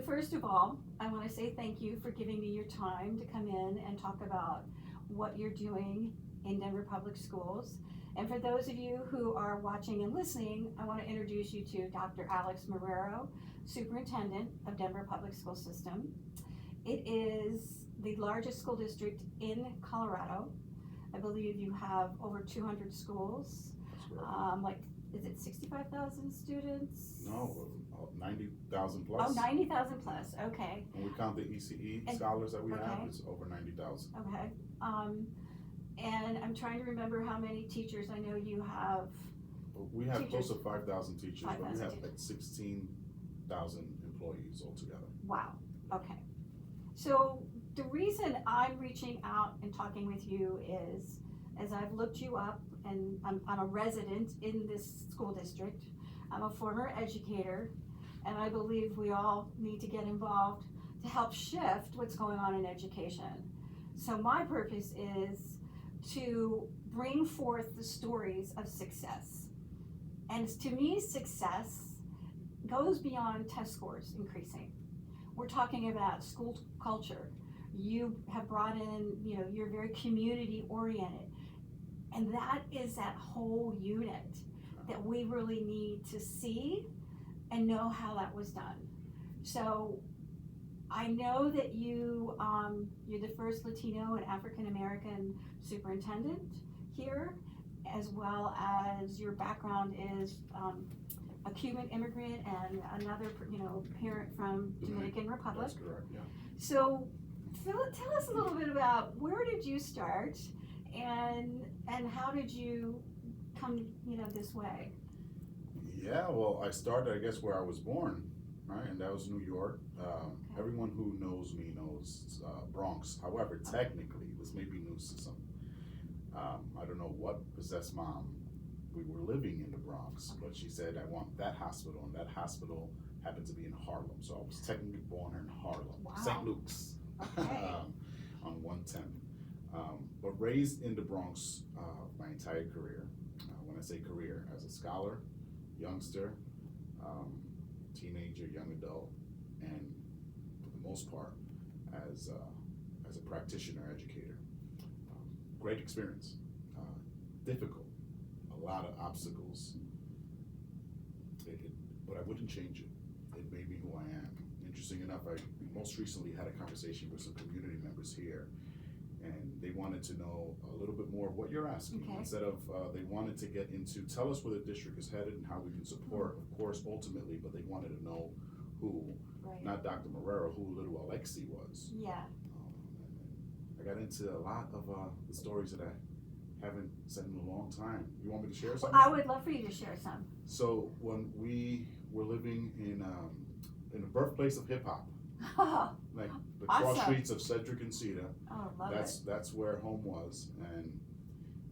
first of all, I want to say thank you for giving me your time to come in and talk about what you're doing in Denver Public Schools. And for those of you who are watching and listening, I want to introduce you to Dr. Alex Marrero, Superintendent of Denver Public School System. It is the largest school district in Colorado. I believe you have over 200 schools. Is it 65,000 students? No, 90,000 plus. Oh, 90,000 plus, okay. When we count the ECE scholars that we have, it's over 90,000. Okay. And I'm trying to remember how many teachers. I know you have. We have close to 5,000 teachers, 5,000 but we have teachers. like 16,000 employees altogether. Wow, okay. So the reason I'm reaching out and talking with you is, as I've looked you up, and I'm a resident in this school district. I'm a former educator, and I believe we all need to get involved to help shift what's going on in education. So my purpose is to bring forth the stories of success. And to me, success goes beyond test scores increasing. We're talking about school culture. You have brought in, you're very community oriented. And that is that whole unit that we really need to see and know how that was done. So I know that you're the first Latino and African American superintendent here, as well as your background is a Cuban immigrant and another parent from Dominican Republic. That's correct, yeah. So tell us a little bit about where did you start and how did you come this way? Yeah, well, I started, I guess, where I was born, right? And that was New York. Everyone who knows me knows Bronx. However, technically, this may be news to some. I don't know what possessed Mom. We were living in the Bronx, but she said, I want that hospital, and that hospital happened to be in Harlem. So I was technically born in Harlem, Wow. St. Luke's, Okay. on 110. But raised in the Bronx my entire career. When I say career, as a scholar, youngster, teenager, young adult, and for the most part, as a practitioner, educator. Great experience, difficult, a lot of obstacles, but I wouldn't change it. It made me who I am. Interesting enough, I most recently had a conversation with some community members here, and they wanted to know a little bit more of what you're asking. Okay. Instead of, they wanted to get into, tell us where the district is headed and how we can support, of course, ultimately, but they wanted to know who, Right. not Dr. Marrero, who little Alexi was. Yeah. And I got into a lot of the stories that I haven't said in a long time. You want me to share Well, something? I would love for you to share some. So when we were living in the birthplace of hip hop, like the cross Awesome. streets of Cedric and Cedar, Oh, love that's where home was, and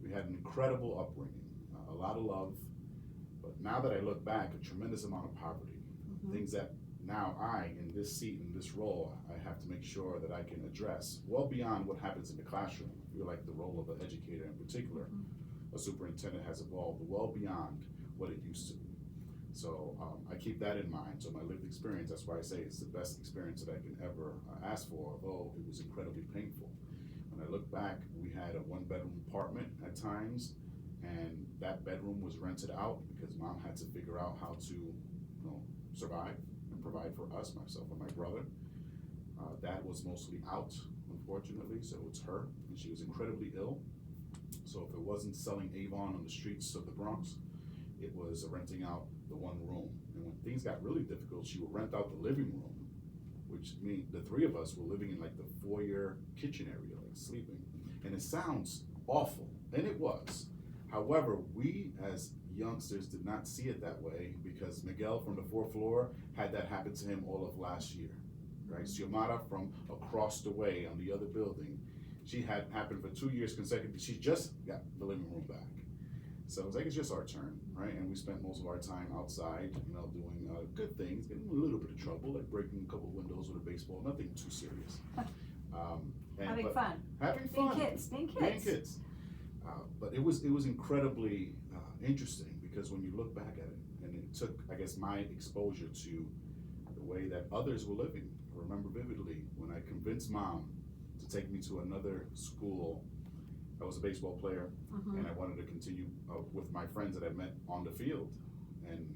we had an incredible upbringing, a lot of love. But now that I look back, a tremendous amount of poverty, things that now I, in this seat, in this role, I have to make sure that I can address well beyond what happens in the classroom. I feel like the role of an educator in particular, a superintendent, has evolved well beyond what it used to be. So I keep that in mind. So my lived experience, that's why I say it's the best experience that I can ever ask for, although it was incredibly painful. When I look back, we had a 1-bedroom apartment at times, and that bedroom was rented out because Mom had to figure out how to survive and provide for us, myself and my brother. Dad was mostly out, unfortunately, so it's her, and she was incredibly ill. So if it wasn't selling Avon on the streets of the Bronx, it was renting out the one room. And when things got really difficult, she would rent out the living room, which means the three of us were living in like the foyer kitchen area, like sleeping. And it sounds awful, and it was. However, we as youngsters did not see it that way because Miguel from the 4th floor had that happen to him all of last year, right? Xiomara from across the way on the other building, she had happened for 2 years consecutively. She just got the living room back. So it was like, it's just our turn, right? And we spent most of our time outside, doing good things, getting in a little bit of trouble, like breaking a couple windows with a baseball, nothing too serious. Having fun. Having fun. Being kids. But it was incredibly interesting because when you look back at it, and it took, I guess, my exposure to way that others were living. I remember vividly when I convinced mom to take me to another school. I was a baseball player, and I wanted to continue with my friends that I met on the field. And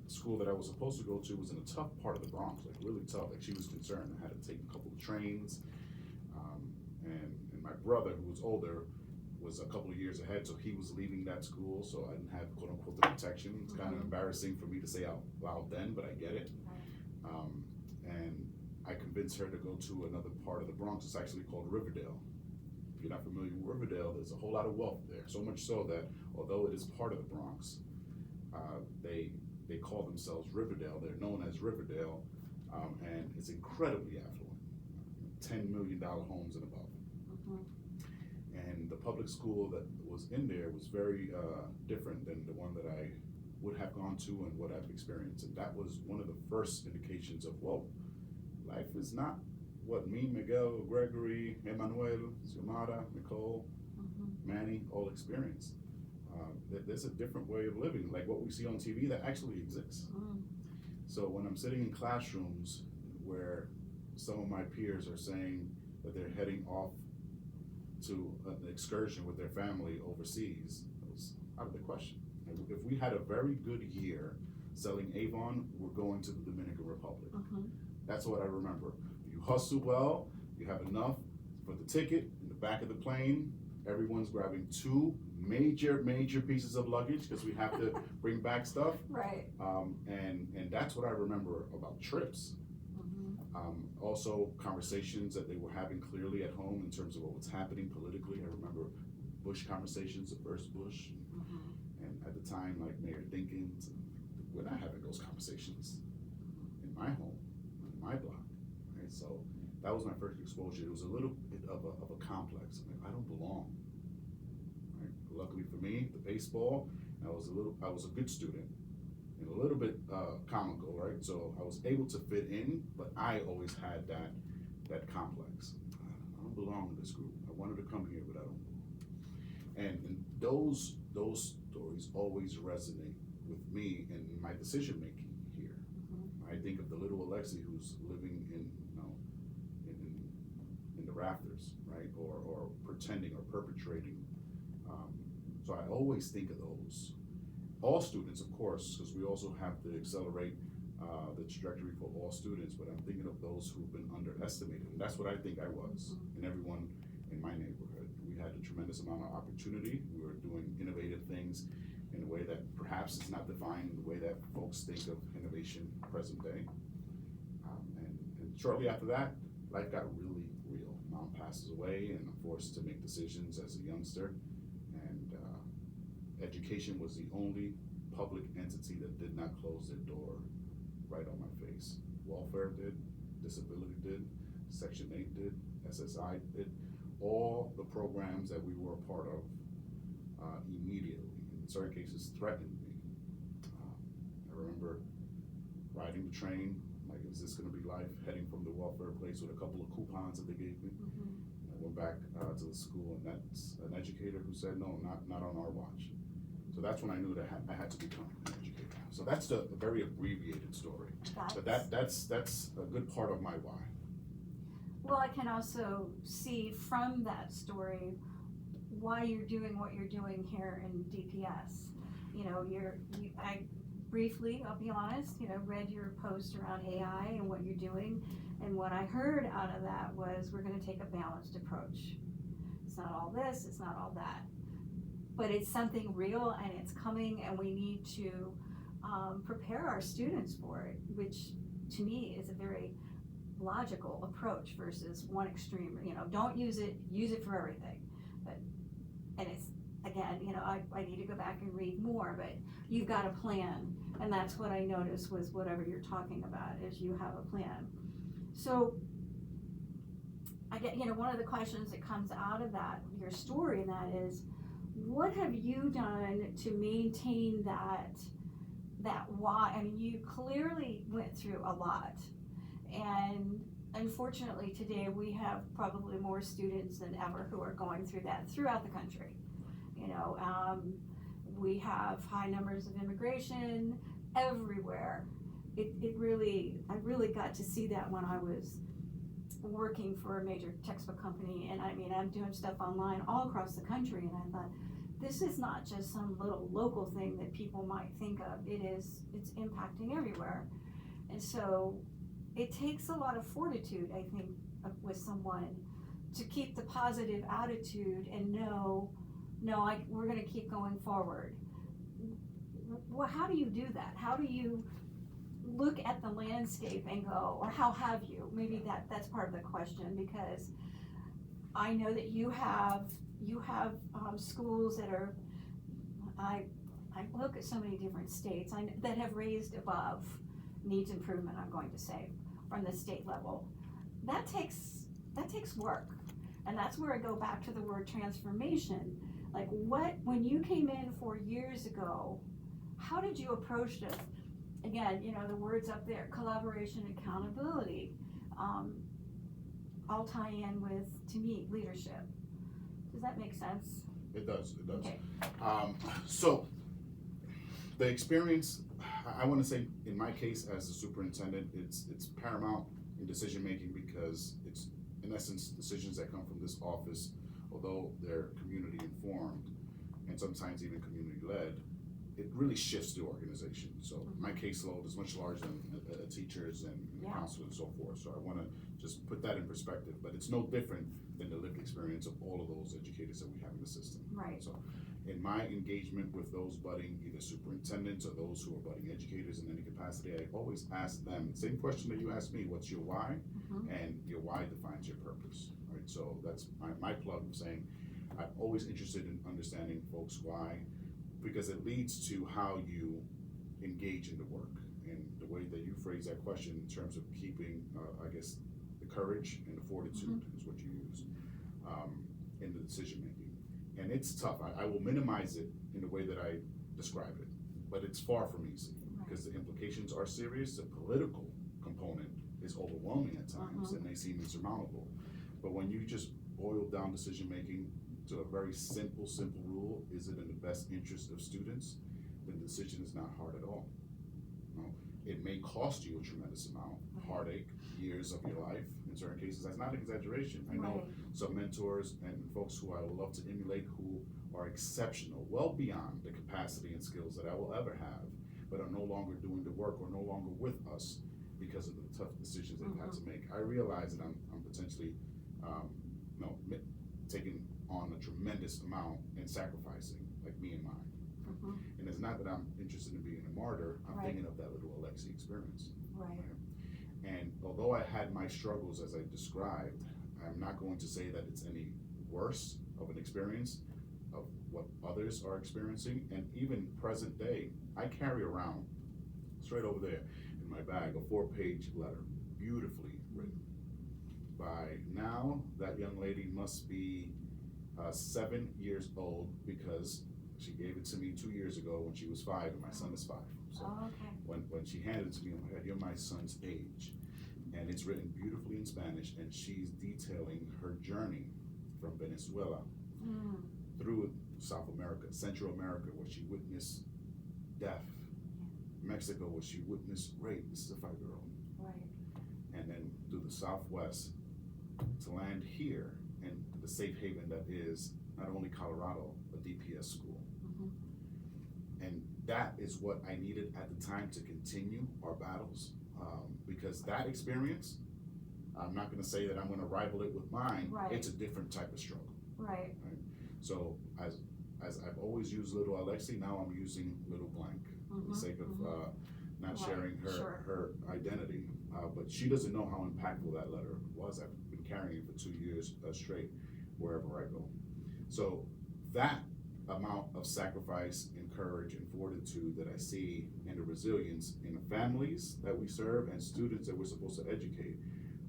the school that I was supposed to go to was in a tough part of the Bronx, like really tough. Like she was concerned. I had to take a couple of trains, and my brother, who was older, was a couple of years ahead, so he was leaving that school, so I didn't have, quote unquote, the protection. It's kind of embarrassing for me to say out loud then, but I get it. And I convinced her to go to another part of the Bronx. It's actually called Riverdale. If you're not familiar with Riverdale, there's a whole lot of wealth there, so much so that although it is part of the Bronx, they call themselves Riverdale. They're known as Riverdale, and it's incredibly affluent, $10 million homes and above. And the public school that was in there was very different than the one that I would have gone to and what I've experienced. And that was one of the first indications of, whoa, life is not what me, Miguel, Gregory, Emmanuel, Xiomara, Nicole, Manny all experienced. There's a different way of living, like what we see on TV that actually exists. So when I'm sitting in classrooms where some of my peers are saying that they're heading off to an excursion with their family overseas, it was out of the question. If we had a very good year selling Avon, we're going to the Dominican Republic. That's what I remember. You hustle well, you have enough for the ticket in the back of the plane. Everyone's grabbing 2 major pieces of luggage because we have to bring back stuff. Right. And that's what I remember about trips. Also conversations that they were having clearly at home in terms of what was happening politically. I remember Bush conversations, the first Bush, and at the time, like Mayor Dinkins, we're not having those conversations in my home, in my block, right? So that was my first exposure. It was a little bit of a complex. I'm like, I don't belong, right? Luckily for me, the baseball, I was a good student, and a little bit comical, right? So I was able to fit in, but I always had that complex. I don't belong in this group. I wanted to come here, but I don't belong. And those stories always resonate with me in my decision making here. I think of the little Alexi who's living in the rafters, right? Or pretending or perpetrating. So I always think of those. All students, of course, because we also have to accelerate the trajectory for all students, but I'm thinking of those who've been underestimated. And that's what I think I was, and everyone in my neighborhood. We had a tremendous amount of opportunity. We were doing innovative things in a way that perhaps is not defined in the way that folks think of innovation present day. And shortly after that, life got really real. Mom passes away, and I'm forced to make decisions as a youngster. And education was the only public entity that did not close their door right on my face. Welfare did, disability did, Section 8 did, SSI did. All the programs that we were a part of immediately, in certain cases, threatened me. I remember riding the train, like, is this gonna be life? Heading from the welfare place with a couple of coupons that they gave me. I went back to the school, and that's an educator who said, no, not on our watch. So that's when I knew that I had to become an educator. So that's a very abbreviated story. But that's a good part of my why. Well, I can also see from that story why you're doing what you're doing here in DPS. You know, I briefly, I'll be honest, read your post around AI and what you're doing, and what I heard out of that was we're going to take a balanced approach. It's not all this, it's not all that, but it's something real and it's coming, and we need to prepare our students for it, which to me is a very logical approach versus one extreme. Don't use it, use it for everything. And it's, again, I need to go back and read more, but you've got a plan, and that's what I noticed was whatever you're talking about is you have a plan. So I get, one of the questions that comes out of that, your story, and that is, what have you done to maintain that why? I mean, you clearly went through a lot, and unfortunately today we have probably more students than ever who are going through that throughout the country. We have high numbers of immigration everywhere, I really got to see that when I was working for a major textbook company, and I mean, I'm doing stuff online all across the country, and I thought, this is not just some little local thing that people might think of, it's impacting everywhere. And so it takes a lot of fortitude, I think, with someone to keep the positive attitude and we're gonna keep going forward. Well, how do you do that? How do you look at the landscape and go, or how have you? Maybe that's part of the question, because I know that you have schools that are, I look at so many different states that have raised above needs improvement, I'm going to say, from the state level. That takes work, and that's where I go back to the word transformation. Like, when you came in 4 years ago, how did you approach this? Again, the words up there, collaboration, accountability, all tie in with, to me, leadership. Does that make sense? It does. Okay. So the experience, I want to say, in my case as a superintendent, it's paramount in decision making, because it's in essence decisions that come from this office, although they're community informed and sometimes even community led. It really shifts the organization. So my caseload is much larger than teachers and counselors and so forth. So I want to just put that in perspective. But it's no different than the lived experience of all of those educators that we have in the system. Right. So in my engagement with those budding either superintendents or those who are budding educators in any capacity, I always ask them the same question that you asked me: what's your why? And your why defines your purpose. Right. So that's my plug of saying I'm always interested in understanding folks' why, because it leads to how you engage in the work, and the way that you phrase that question in terms of keeping, I guess, the courage and the fortitude is what you use in the decision making. And it's tough. I will minimize it in the way that I describe it, but it's far from easy, because the implications are serious. The political component is overwhelming at times, and they seem insurmountable. But when you just boil down decision making to a very simple rule: is it in the best interest of students? Then the decision is not hard at all. No, it may cost you a tremendous amount, heartache, years of your life. In certain cases, that's not an exaggeration. I know some mentors and folks who I would love to emulate, who are exceptional, well beyond the capacity and skills that I will ever have, but are no longer doing the work or no longer with us because of the tough decisions they've had to make. I realize that I'm potentially taking on a tremendous amount and sacrificing, like me and mine. And it's not that I'm interested in being a martyr. I'm thinking of that little Alexi experience. Right. And although I had my struggles as I described, I'm not going to say that it's any worse of an experience of what others are experiencing. And even present day, I carry around, straight over there in my bag, a 4-page letter, beautifully written. By now, that young lady must be 7 years old, because she gave it to me 2 years ago when she was 5 and my son is 5. So when she handed it to me, I said, "You're my son's age." And it's written beautifully in Spanish, and she's detailing her journey from Venezuela through South America, Central America, where she witnessed death, Mexico, where she witnessed rape. This is a 5-year-old. And then through the Southwest to land here in the safe haven that is not only Colorado, a DPS school. And that is what I needed at the time to continue our battles, because that experience, I'm not going to say that I'm going to rival it with mine. It's a different type of struggle. Right. So as I've always used little Alexi, now I'm using little blank for the sake of not sharing her identity. But she doesn't know how impactful that letter was. I've been carrying it for 2 years straight, wherever I go. So that amount of sacrifice and courage and fortitude that I see, and the resilience in the families that we serve and students that we're supposed to educate,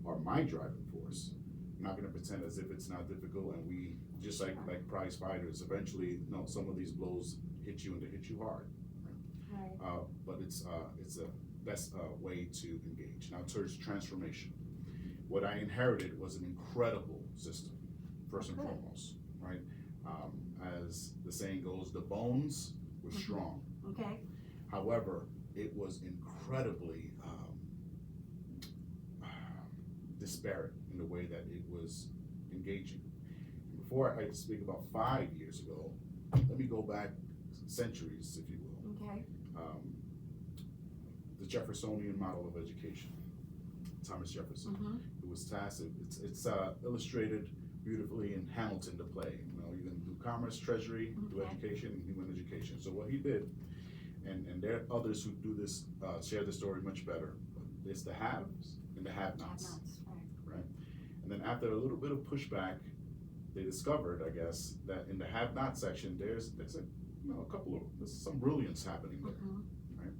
are my driving force. I'm not going to pretend as if it's not difficult, and we, just like prize fighters, eventually, some of these blows hit you, and they hit you hard. But it's the best way to engage. Now, towards transformation, what I inherited was an incredible system, first and foremost, right? As the saying goes, the bones were strong. However, it was incredibly disparate in the way that it was engaging. Before I speak about 5 years ago, let me go back centuries, if you will. Okay. The Jeffersonian model of education, Thomas Jefferson. Mm-hmm. It was tacit. It's illustrated beautifully in Hamilton the play. You know, you can do commerce, treasury, do education, and human education. So what he did, and there are others who do this, share the story much better. It's the haves and the have-nots. Have-nots, right? And then after a little bit of pushback, they discovered, I guess, that in the have-not section, there's there's some brilliance happening there. Mm-hmm. Right?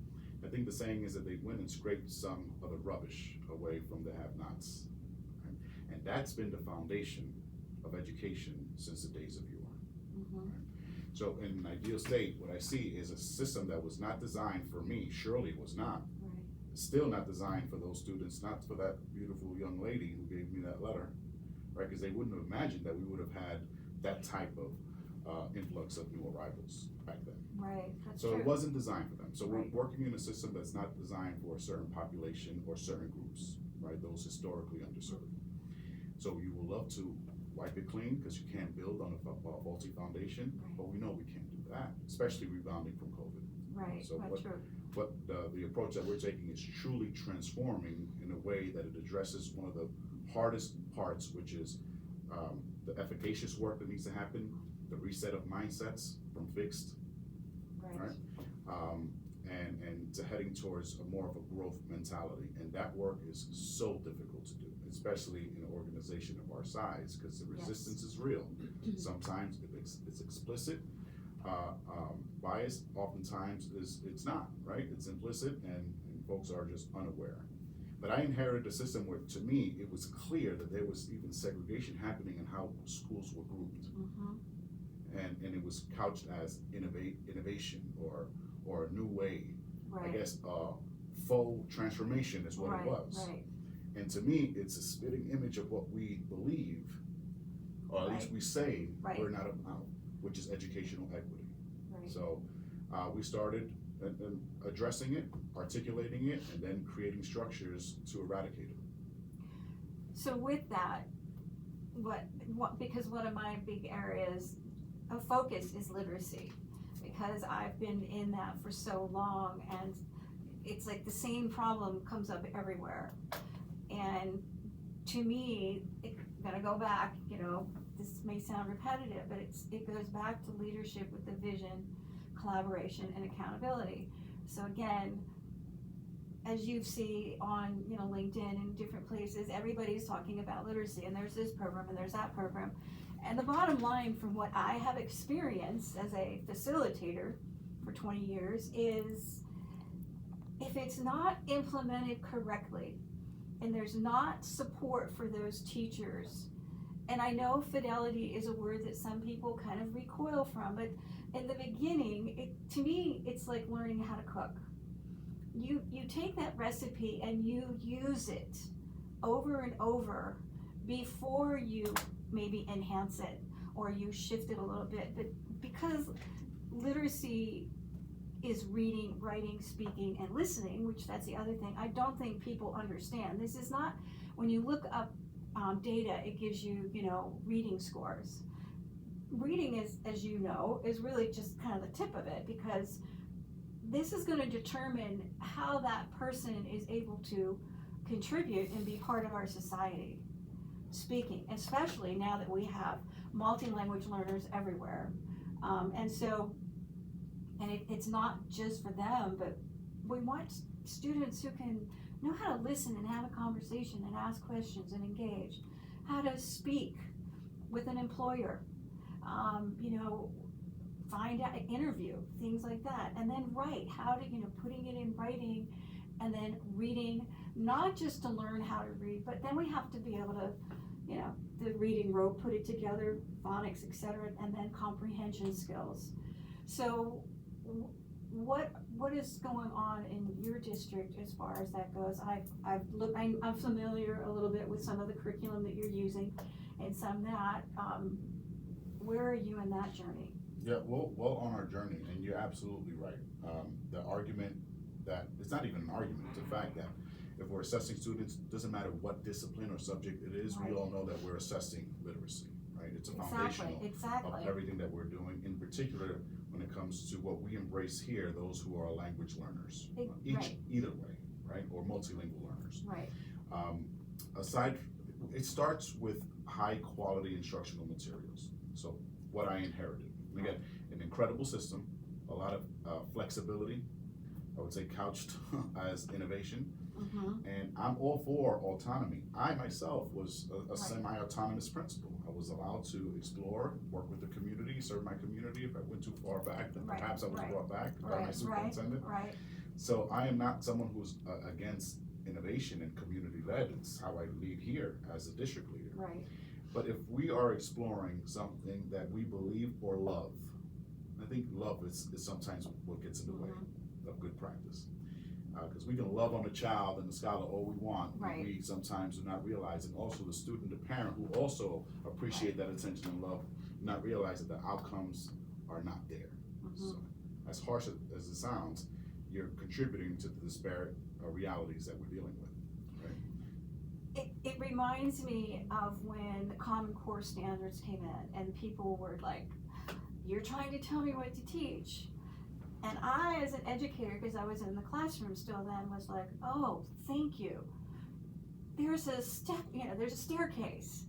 I think the saying is that they went and scraped some of the rubbish away from the have-nots. Right? And that's been the foundation of education since the days of yore. Mm-hmm. Right? So in an ideal state, what I see is a system that was not designed for me, surely was not. Right. Still not designed for those students, not for that beautiful young lady who gave me that letter, right? Because they wouldn't have imagined that we would have had that type of influx of new arrivals back then. Right, that's So true. it wasn't designed for them. So Right. we're working in a system that's not designed for a certain population or certain groups, right? Those historically underserved. So you will love to wipe it clean because you can't build on a faulty foundation, Right. but we know we can't do that, especially rebounding from COVID. Right, So that's true. But the approach that we're taking is truly transforming in a way that it addresses one of the hardest parts, which is the efficacious work that needs to happen, the reset of mindsets from fixed, right? And to heading towards a more of a growth mentality. And that work is so difficult to do, especially in an organization of our size, because the resistance is real. Sometimes it's explicit. Bias oftentimes it's not, right? It's implicit and folks are just unaware. But I inherited a system where, to me, it was clear that there was even segregation happening in how schools were grouped. Mm-hmm. And it was couched as innovation or a new way. Right. I guess faux transformation is what it was. Right. And to me, it's a spitting image of what we believe, or at least we say we're not about, which is educational equity. Right. So we started addressing it, articulating it, and then creating structures to eradicate it. So with that, because one of my big areas of focus is literacy, because I've been in that for so long, and it's like the same problem comes up everywhere. And to me, it gotta go back, this may sound repetitive, but it goes back to leadership with the vision, collaboration, and accountability. So again, as you see on LinkedIn and different places, everybody's talking about literacy, and there's this program and there's that program. And the bottom line, from what I have experienced as a facilitator for 20 years, is if it's not implemented correctly and there's not support for those teachers, and I know fidelity is a word that some people kind of recoil from, but in the beginning, to me, it's like learning how to cook. You take that recipe and you use it over and over before you maybe enhance it or you shift it a little bit. But because literacy is reading, writing, speaking, and listening, which that's the other thing, I don't think people understand. This is not, when you look up data, it gives you, reading scores. Reading is, as you know, is really just kind of the tip of it, because this is going to determine how that person is able to contribute and be part of our society. Speaking, especially now that we have multi-language learners everywhere. It's not just for them, but we want students who can know how to listen and have a conversation and ask questions and engage, how to speak with an employer, find out, interview, things like that, and then write, how to, putting it in writing, and then reading, not just to learn how to read, but then we have to be able to, the reading rope, put it together, phonics, etc., and then comprehension skills. So what is going on in your district as far as that goes? I'm familiar a little bit with some of the curriculum that you're using and some that, where are you in that journey? Yeah, well on our journey, and you're absolutely right. The argument that, it's not even an argument, it's a fact that if we're assessing students, doesn't matter what discipline or subject it is, we Right. all know that we're assessing literacy, right? It's a Exactly, foundational of exactly. everything that we're doing, in particular when it comes to what we embrace here, those who are language learners, Right. either way, right, or multilingual learners. Right, Aside, it starts with high quality instructional materials. So what I inherited, and again, an incredible system, a lot of flexibility, I would say couched as innovation, and I'm all for autonomy. I myself was a Right. semi-autonomous principal. I was allowed to explore, work with the community, serve my community. If I went too far back, then Right, perhaps I was right, brought back by my right, superintendent. right, So I am not someone who's against innovation and community-led. It's how I lead here as a district leader. right, But if we are exploring something that we believe or love, I think love is sometimes what gets in the way of good practice. Because we can love on the child and the scholar all we want, but Right. we sometimes do not realize, and also the student, the parent, who also appreciate that attention and love, not realize that the outcomes are not there. So, as harsh as it sounds, you're contributing to the disparate realities that we're dealing with. It reminds me of when the Common Core standards came in and people were like, you're trying to tell me what to teach. And I, as an educator, because I was in the classroom still then, was like, oh, thank you. There's a step, there's a staircase.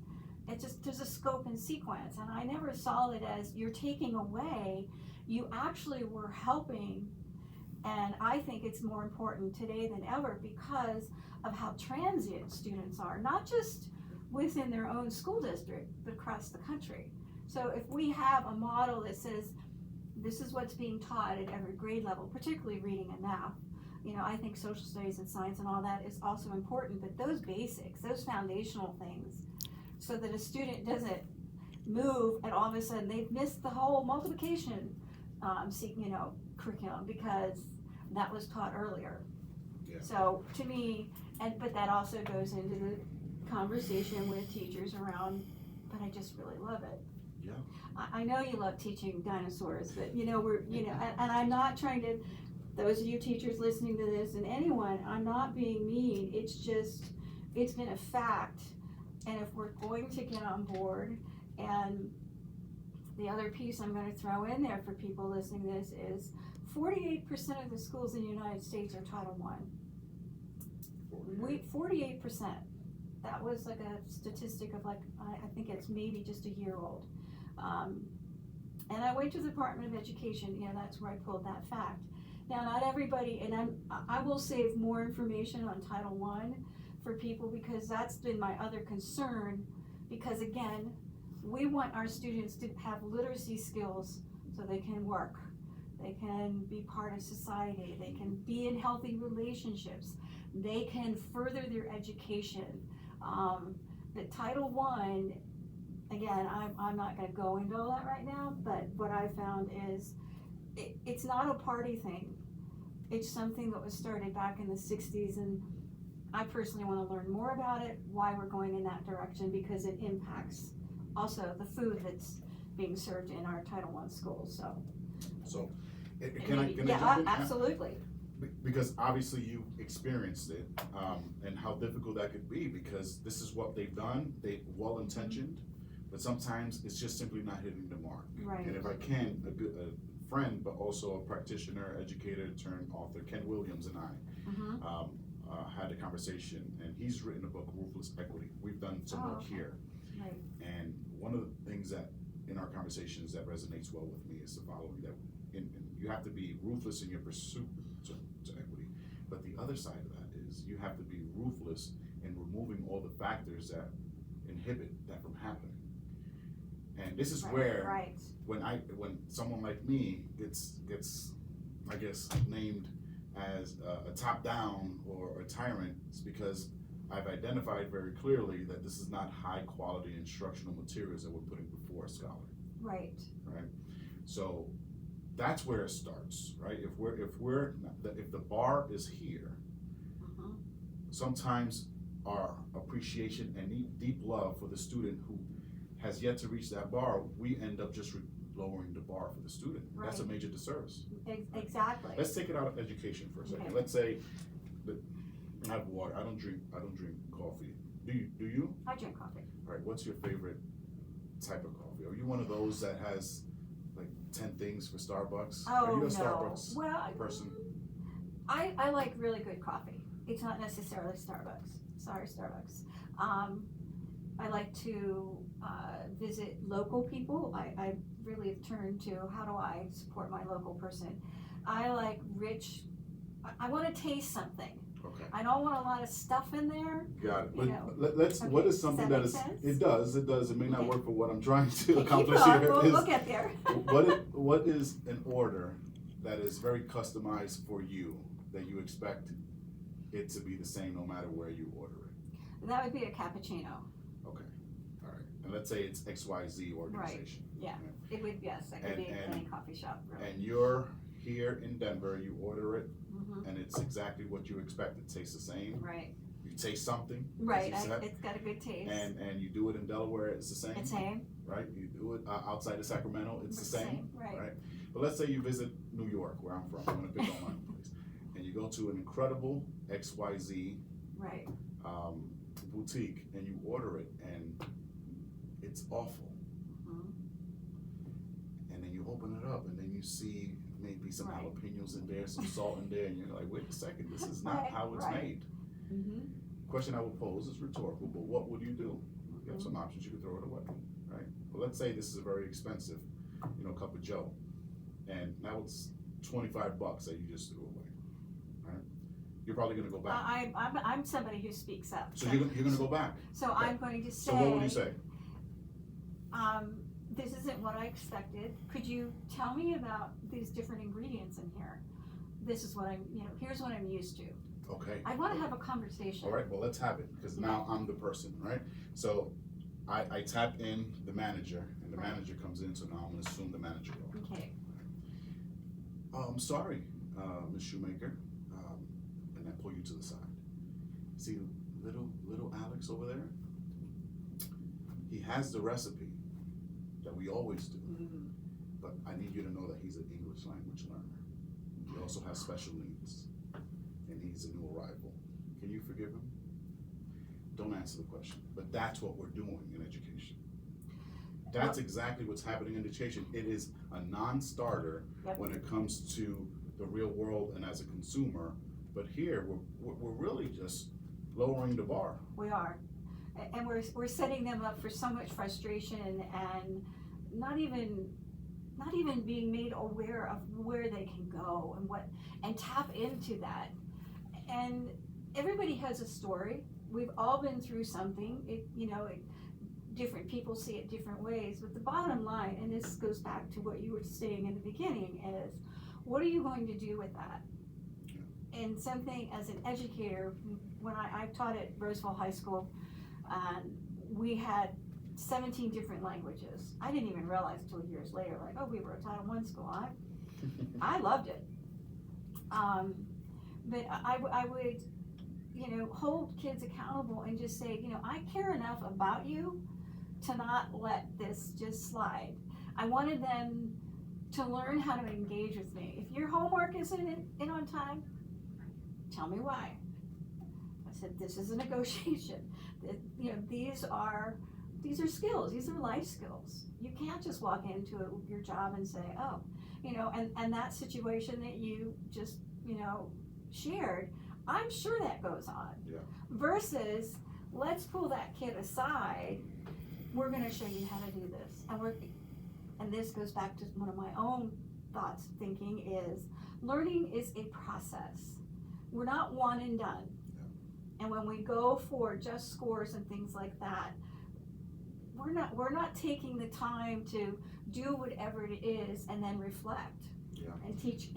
There's a scope and sequence. And I never saw it as you're taking away, you actually were helping. And I think it's more important today than ever because of how transient students are, not just within their own school district, but across the country. So if we have a model that says, this is what's being taught at every grade level, particularly reading and math, I think social studies and science and all that is also important, but those basics, those foundational things, so that a student doesn't move and all of a sudden they've missed the whole multiplication curriculum because that was taught earlier. Yeah. So to me, but that also goes into the conversation with teachers around, but I just really love it. Yeah. I know you love teaching dinosaurs, but and I'm not trying to, those of you teachers listening to this and anyone, I'm not being mean. It's just, it's been a fact. And if we're going to get on board, and the other piece I'm going to throw in there for people listening to this is 48% of the schools in the United States are Title I. 48%. That was like a statistic of I think it's maybe just a year old. And I went to the Department of Education, that's where I pulled that fact. Now, not everybody, and I will save more information on Title I for people because that's been my other concern, because again, we want our students to have literacy skills so they can work, they can be part of society, they can be in healthy relationships, they can further their education. But Title I, again, I'm not going to go into all that right now, but what I found is it's not a party thing. It's something that was started back in the 60s, and I personally want to learn more about it, why we're going in that direction, because it impacts also the food that's being served in our Title I schools. So can I jump in? Absolutely. Because obviously you experienced it, and how difficult that could be, because this is what they've done, they're well-intentioned, but sometimes it's just simply not hitting the mark. Right. And if I can, a friend, but also a practitioner, educator turned author, Ken Williams and I, had a conversation, and he's written a book, Ruthless Equity. We've done some work here. Right. And one of the things that in our conversations that resonates well with me is the following, that you have to be ruthless in your pursuit to equity, but the other side of that is you have to be ruthless in removing all the factors that inhibit that from happening. And this is where when someone like me gets I guess named as a top-down or a tyrant, it's because I've identified very clearly that this is not high-quality instructional materials that we're putting before a scholar. Right. Right. So that's where it starts, right? If the bar is here, sometimes our appreciation and deep love for the student who has yet to reach that bar, we end up just lowering the bar for the student. Right. That's a major disservice. Exactly. Let's take it out of education for a second. Okay. Let's say that I have water. I don't drink coffee. Do you? I drink coffee. All right, what's your favorite type of coffee? Are you one of those that has like 10 things for Starbucks? Oh, Are you a no. Starbucks Well, person? I like really good coffee. It's not necessarily Starbucks. Sorry, Starbucks. I like to visit local people. I really have turned to how do I support my local person. I like rich, I want to taste something. Okay. I don't want a lot of stuff in there. Got it. You know. Let's. Okay, What is does something that that make is? sense? It does. It does. It may not Okay. work for what I'm trying to Keep accomplish going. here. We'll get there. What is an order that is very customized for you that you expect it to be the same no matter where you order it? That would be a cappuccino. Okay. All right. And let's say it's XYZ organization. Yeah. It would, yes, that could be And- any coffee shop, really. And you're here in Denver. You order it, Mhm. and it's exactly what you expect. It tastes the same. Right, You taste something. as right, you said, it's got a good taste. and you do it in Delaware. It's the same. It's same. Right? You do it outside of Sacramento, it's the same, Right. right? But let's say you visit New York, where I'm from. I'm gonna pick on my place, and you go to an incredible XYZ Right. boutique, and you order it, and it's awful. Mhm. And then you open it up, and then you see maybe some Right. jalapenos in there, some salt in there, and you're like, wait a second, this is not Right, how it's right. made. Mhm. Question I would pose is rhetorical, but what would you do? You have some options. You could throw it away, right? But let's say this is a very expensive, cup of Joe, and now it's $25 that you just threw away, right? You're probably gonna go back. I'm somebody who speaks up. So you're gonna go back. So Okay. I'm going to say. So what would you say? This isn't what I expected. Could you tell me about these different ingredients in here? This is what here's what I'm used to. Okay. I want to have a conversation. All right. Well, let's have it because now I'm the person, right? So I tap in the manager, and the Right. manager comes in. So now I'm gonna assume the manager role. Okay. I'm sorry, Ms. Shoemaker, and I pull you to the side. See little Alex over there? He has the recipe that we always do, Mhm. but I need you to know that he's an English language learner. He also has special needs, and he's a new arrival. Can you forgive him? Don't answer the question, but that's what we're doing in education. That's exactly what's happening in education. It is a non-starter Yep. when it comes to the real world and as a consumer, but here we're really just lowering the bar. We are, and we're setting them up for so much frustration and not even being made aware of where they can go and tap into that. And everybody has a story. We've all been through something. Different people see it different ways, but the bottom line, and this goes back to what you were saying in the beginning, is what are you going to do with that? And something as an educator, when I taught at Roseville High School, we had 17 different languages. I didn't even realize until years later, like, oh, we were a Title I school. I loved it. But I would, hold kids accountable and just say, I care enough about you to not let this just slide. I wanted them to learn how to engage with me. If your homework isn't in on time, tell me why. I said, this is a negotiation. These are skills. These are life skills. You can't just walk into your job and say, oh, and that situation that you just, shared, I'm sure that goes on. Yeah. Versus, let's pull that kid aside. We're going to show you how to do this. And this goes back to one of my own thoughts, thinking is learning is a process. We're not one and done. And when we go for just scores and things like that, we're not taking the time to do whatever it is and then reflect. Yeah. And teach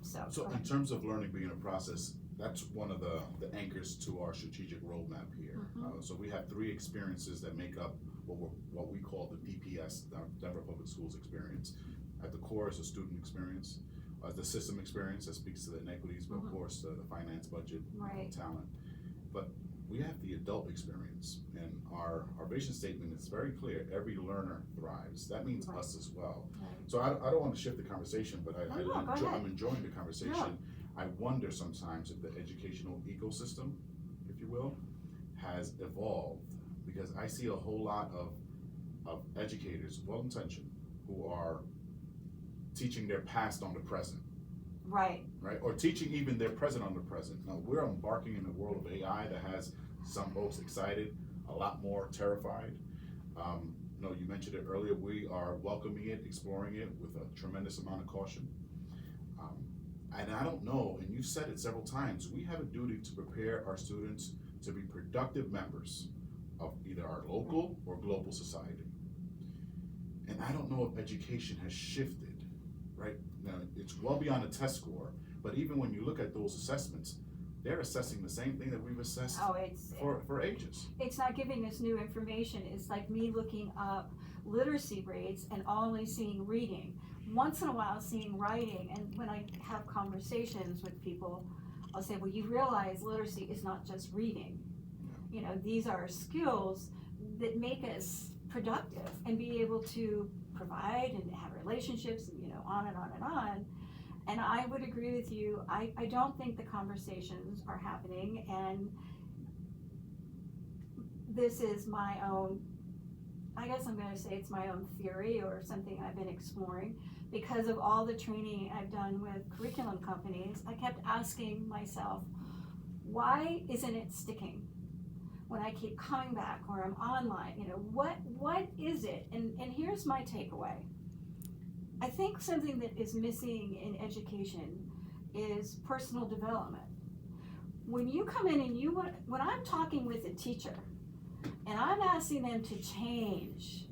So in terms of learning being a process, that's one of the anchors to our strategic roadmap here. Mhm. So we have 3 experiences that make up what we call the DPS, the Denver Public Schools experience. At the core is a student experience, the system experience that speaks to the inequities, but of course the finance, budget, Right. talent. But we have the adult experience, and our vision statement is very clear. Every learner thrives. That means Right. us as well. Right. So I don't want to shift the conversation, but No, go ahead. I'm enjoying the conversation. I wonder sometimes if the educational ecosystem, if you will, has evolved, because I see a whole lot of educators, well-intentioned, who are teaching their past on the present. Right. Right? Or teaching even their present on the present. Now, we're embarking in a world of AI that has some folks excited, a lot more terrified. You mentioned it earlier, we are welcoming it, exploring it with a tremendous amount of caution. And I don't know, and you've said it several times, we have a duty to prepare our students to be productive members of either our local or global society. And I don't know if education has shifted, right? Now, it's well beyond a test score, but even when you look at those assessments, they're assessing the same thing that we've assessed for ages. It's not giving us new information. It's like me looking up literacy rates and only seeing reading. Once in a while seeing writing, and when I have conversations with people, I'll say, well, you realize literacy is not just reading. These are skills that make us productive and be able to provide and have relationships, and on and on and on. And I would agree with you. I don't think the conversations are happening, and this is my own, I guess I'm going to say it's my own theory or something I've been exploring. Because of all the training I've done with curriculum companies, I kept asking myself, why isn't it sticking? When I keep coming back or I'm online, what is it? And here's my takeaway. I think something that is missing in education is personal development. When you come in and when I'm talking with a teacher and I'm asking them to change,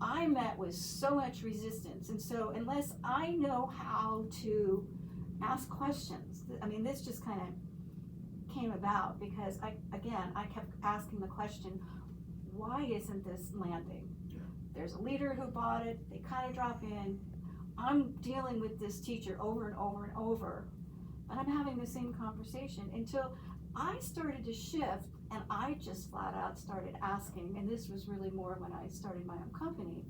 I met with so much resistance. And so unless I know how to ask questions, this just kind of came about because I kept asking the question, why isn't this landing? There's a leader who bought it, they kind of drop in. I'm dealing with this teacher over and over and over, and I'm having the same conversation until I started to shift, and I just flat out started asking, and this was really more when I started my own company,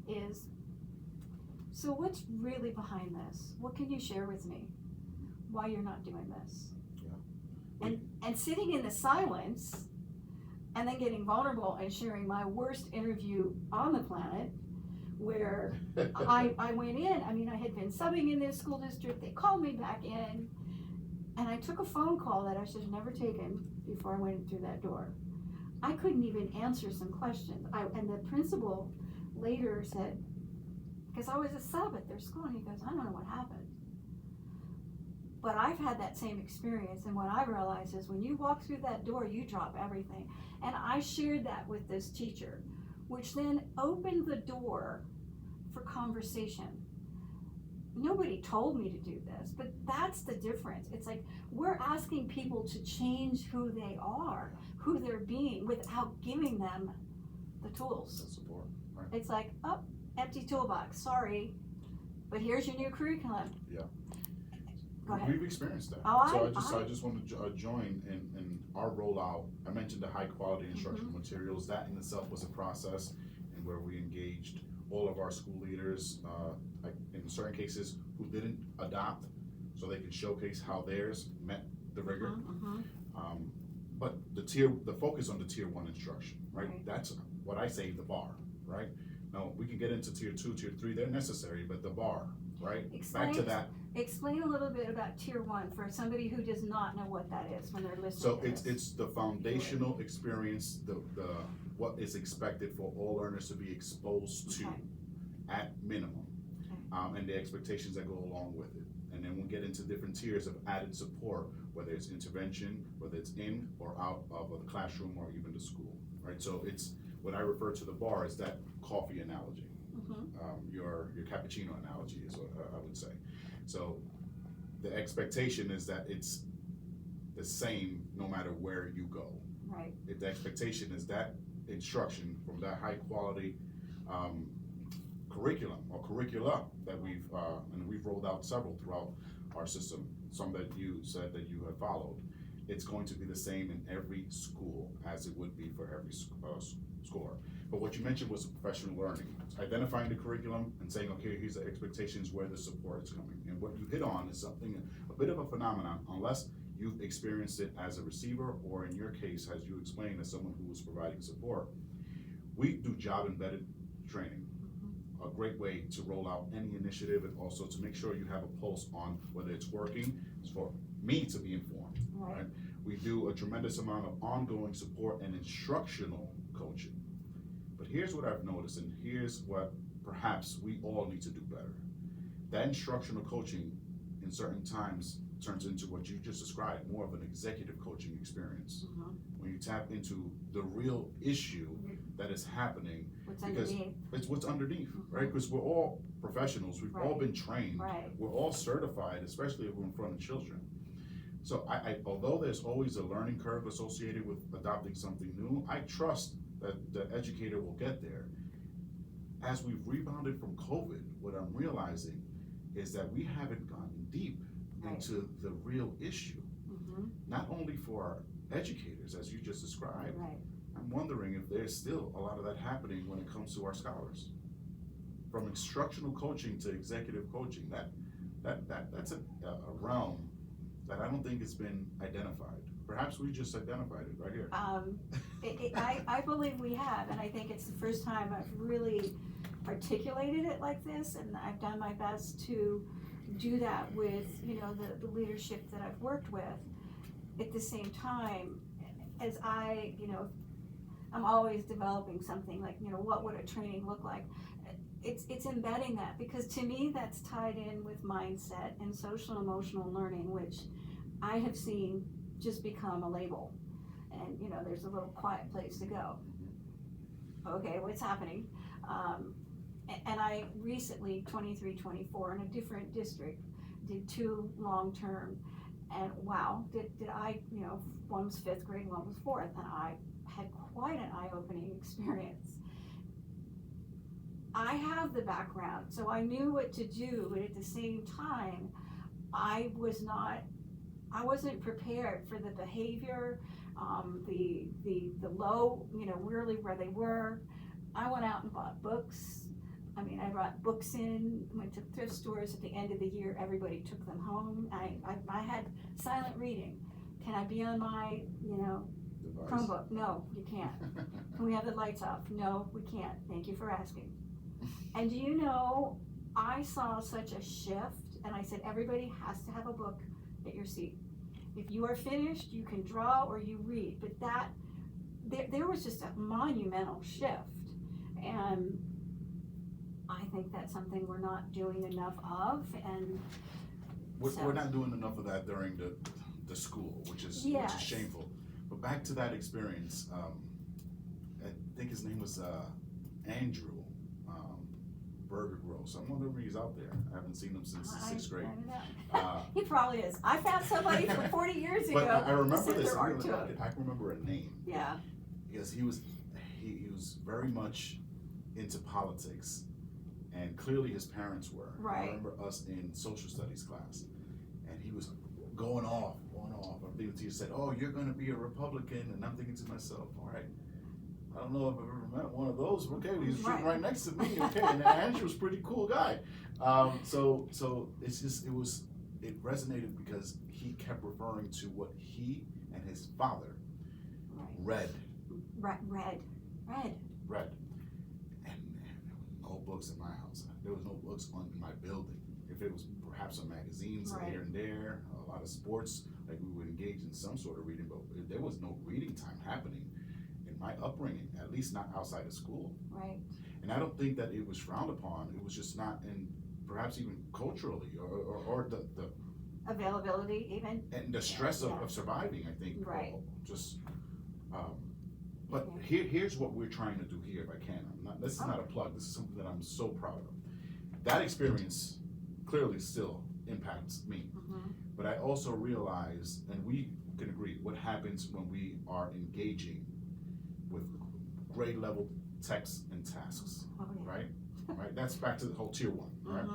is, so what's really behind this? What can you share with me? Why you're not doing this? Yeah. And sitting in the silence, and then getting vulnerable and sharing my worst interview on the planet, where I went in, I had been subbing in this school district, they called me back in, and I took a phone call that I should have never taken before I went through that door. I couldn't even answer some questions. And the principal later said, because I was a sub at their school, and he goes, I don't know what happened. But I've had that same experience, and what I realized is when you walk through that door, you drop everything. And I shared that with this teacher, which then opened the door for conversation. Nobody told me to do this, but that's the difference. It's like we're asking people to change who they are, who they're being, without giving them the tools. The support, right? It's like, oh, empty toolbox, sorry, but here's your new curriculum. Yeah. Go ahead. We've experienced that. I just want to join in our rollout. I mentioned the high quality instructional materials. That in itself was a process, and where we engaged all of our school leaders, in certain cases who didn't adopt, so they could showcase how theirs met the rigor. But the focus on the tier 1 instruction, right? That's what I say, the bar, right? Now we can get into tier 2, tier 3. They're necessary, but the bar, right? Back to that. Explain a little bit about tier 1 for somebody who does not know what that is when they're listening. So it's the foundational experience, the what is expected for all learners to be exposed to at minimum, and the expectations that go along with it. And then we get into different tiers of added support, whether it's intervention, whether it's in or out of the classroom or even the school, right? So it's what I refer to the bar as that coffee analogy. Your cappuccino analogy is what I would say. So the expectation is that it's the same no matter where you go. Right. If the expectation is that instruction from that high quality curriculum or curricula that we've rolled out several throughout our system, some that you said that you have followed. it's going to be the same in every school as it would be for every score. But what you mentioned was professional learning, identifying the curriculum and saying, okay, here's the expectations, where the support is coming. And what you hit on is something, a bit of a phenomenon, unless you've experienced it as a receiver, or in your case, as you explained, as someone who was providing support. We do job embedded training, a great way to roll out any initiative, and also to make sure you have a pulse on whether it's working. It's for me to be informed, right? We do a tremendous amount of ongoing support and instructional coaching. But here's what I've noticed, and here's what perhaps we all need to do better. That instructional coaching in certain times turns into what you just described, more of an executive coaching experience. When you tap into the real issue that is happening, because it's what's underneath, right? Because we're all professionals, we've all been trained, we're all certified, especially if we're in front of children. So I although there's always a learning curve associated with adopting something new, I trust that the educator will get there. As we've rebounded from COVID, what I'm realizing is that we haven't gotten deep into the real issue, not only for our educators, as you just described. I'm wondering if there's still a lot of that happening when it comes to our scholars. From instructional coaching to executive coaching, that's a realm that I don't think has been identified. Perhaps we just identified it right here. I believe we have, and I think it's the first time I've really articulated it like this, and I've done my best to do that with, the leadership that I've worked with. At the same time, as I'm always developing something like, what would a training look like? It's embedding that, because to me that's tied in with mindset and social emotional learning, which I have seen just become a label. And there's a little quiet place to go. Okay, what's happening? And I recently, 23-24, in a different district, did 2 long-term, and wow, did I, one was 5th grade, one was 4th, and I had quite an eye-opening experience. I have the background, so I knew what to do, but at the same time, I wasn't prepared for the behavior, the low, really where they were. I went out and bought books. I brought books in, went to thrift stores. At the end of the year, everybody took them home. I had silent reading. Can I be on my, Device. Chromebook? No, you can't. Can we have the lights off? No, we can't. Thank you for asking. And I saw such a shift, and I said, everybody has to have a book at your seat. If you are finished, you can draw or you read, but there was just a monumental shift, and I think that's something we're not doing enough of, and we're not doing enough of that during the school, which is shameful. But back to that experience, I think his name was Andrew Burger Grill. So I'm wondering if he's out there. I haven't seen him since the 6th grade. He probably is. I found somebody from 40 years ago. But I remember this. I can remember a name. Yeah. Because he was very much into politics, and clearly his parents were. Right. I remember us in social studies class, and he was going off. I think he said, "Oh, you're going to be a Republican," and I'm thinking to myself, "All right, I don't know if I've ever met one of those. Okay, he's sitting right next to me. Okay, and Andrew was a pretty cool guy. So it's just it resonated because he kept referring to what he and his father read. Read. And no books in my house. There was no books in my building. If it was perhaps some magazines here and there, a lot of sports, like we would engage in some sort of reading, but there was no reading time happening in my upbringing, at least not outside of school. Right. And I don't think that it was frowned upon. It was just not, and perhaps even culturally, or the availability even. And the stress of surviving, I think. Right. But here's what we're trying to do here, if I can. This is not a plug. This is something that I'm so proud of. That experience clearly still impacts me. But I also realize, and we can agree, what happens when we are engaging with grade level texts and tasks, right? Right. That's back to the whole tier 1, right?